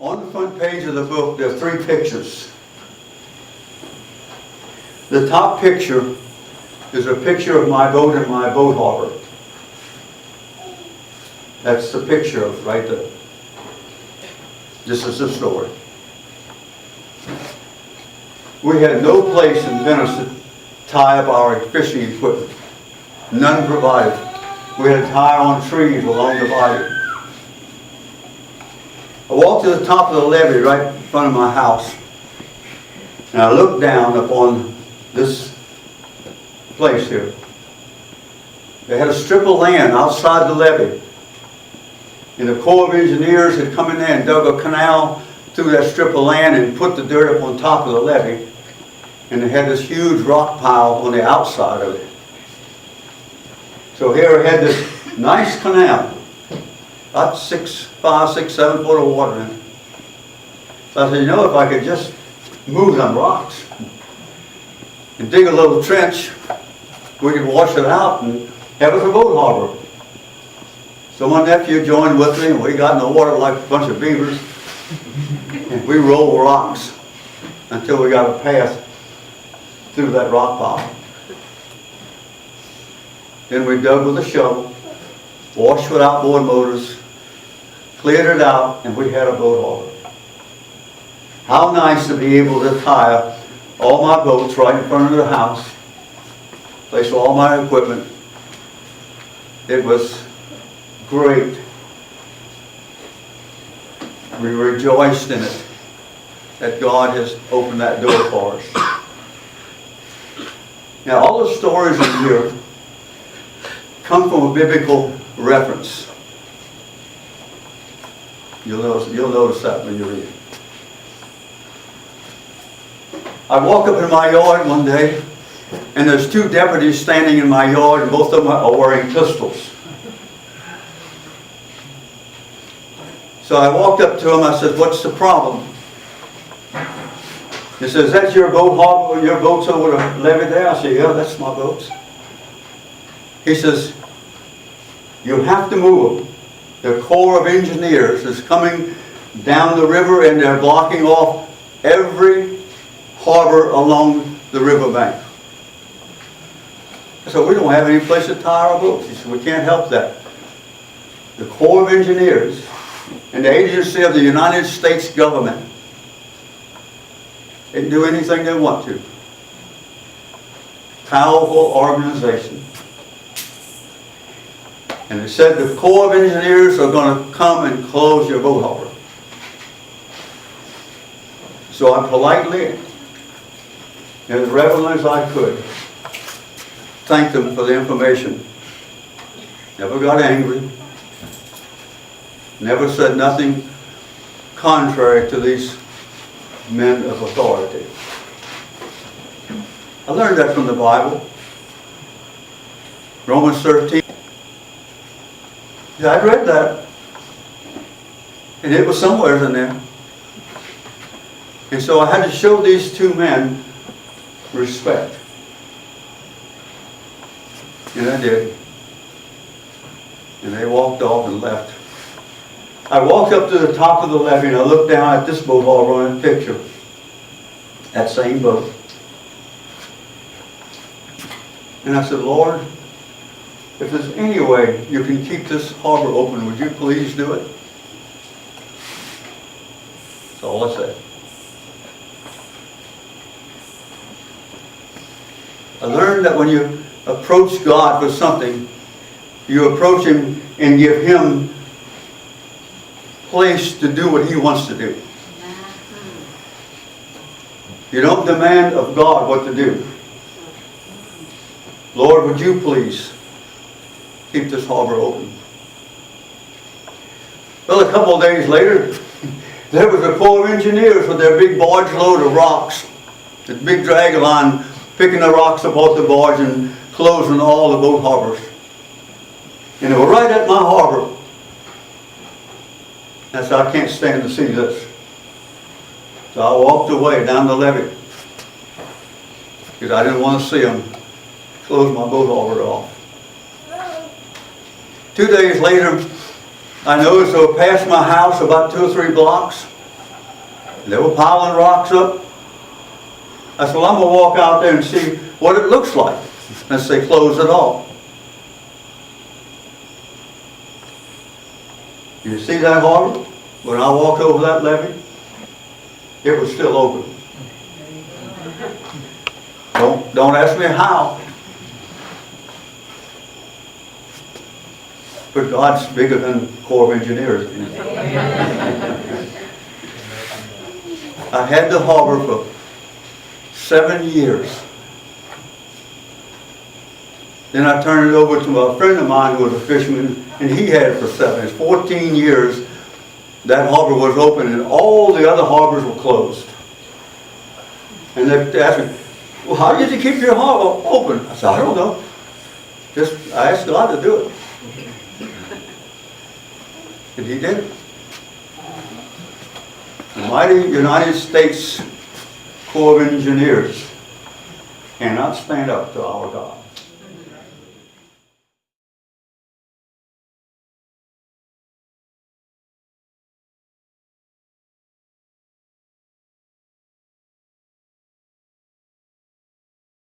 On the front page of the book, there are 3 pictures. The top picture is a picture of my boat in my boat harbor. That's the picture of right there. This is the story. We had no place in Venice to tie up our fishing equipment. None provided. We had to tie on trees along the bayou. I walked to the top of the levee right in front of my house, and I looked down upon this place here. They had a strip of land outside the levee, and the Corps of Engineers had come in there and dug a canal through that strip of land and put the dirt up on top of the levee, and they had this huge rock pile on the outside of it. So here I had this nice canal, about 5, 6, 7 foot of water in it. So I said, you know, if I could just move them rocks and dig a little trench, we could wash it out and have us a boat harbor. So my nephew joined with me, and we got in the water like a bunch of beavers, and we rolled rocks until we got a path through that rock pile. Then we dug with a shovel, washed with outboard motors, cleared it out, and we had a boat harbor. How nice to be able to tie all my boats right in front of the house, place all my equipment. It was great. We rejoiced in it, that God has opened that door for us. Now, all the stories in here come from a biblical reference. You'll notice that when you read it. I walk up in my yard one day, and there's 2 deputies standing in my yard, and both of them are wearing pistols. So I walked up to him. I said, "What's the problem?" He says, "Is that your boat harbor? Your boat's over the levee there?" I said, "Yeah, that's my boats." He says, "You have to move them. The Corps of Engineers is coming down the river, and they're blocking off every harbor along the riverbank." I said, "We don't have any place to tie our boats." He said, "We can't help that. The Corps of Engineers and the agency of the United States government, they can do anything they want to. Powerful organization. And it said the Corps of Engineers are going to come and close your boat harbor." So I politely, and as reverently as I could, thanked them for the information. Never got angry. Never said nothing contrary to these men of authority. I learned that from the Bible. Romans 13. Yeah, I'd read that. And it was somewhere in there. And so I had to show these 2 men respect. And I did. And they walked off and left. I walked up to the top of the levee, and I looked down at this boat harbor on the picture. That same boat. And I said, "Lord, if there's any way you can keep this harbor open, would you please do it?" That's all I said. I learned that when you approach God for something, you approach Him and give Him place to do what He wants to do. You don't demand of God what to do. "Lord, would you please keep this harbor open?" Well, a couple of days later, there was a Corps of Engineers with their big barge load of rocks. The big drag line picking the rocks up off the barge and closing all the boat harbors. And they were right at my harbor. And so I can't stand to see this. So I walked away down the levee because I didn't want to see them close my boat harbor off. 2 days later, I noticed they were past my house about 2 or 3 blocks. They were piling rocks up. I said, well, I'm going to walk out there and see what it looks like as they close it off. You see that harbor? When I walked over that levee, it was still open. Don't ask me how. But God's bigger than the Corps of Engineers. I had the harbor for 7 years. Then I turned it over to a friend of mine who was a fisherman, and he had it for 7. It's 14 years that harbor was open, and all the other harbors were closed. And they asked me, well, how did you keep your harbor open? I said, I don't know. I asked God to do it. And He did it. The mighty United States Corps of Engineers cannot stand up to our God.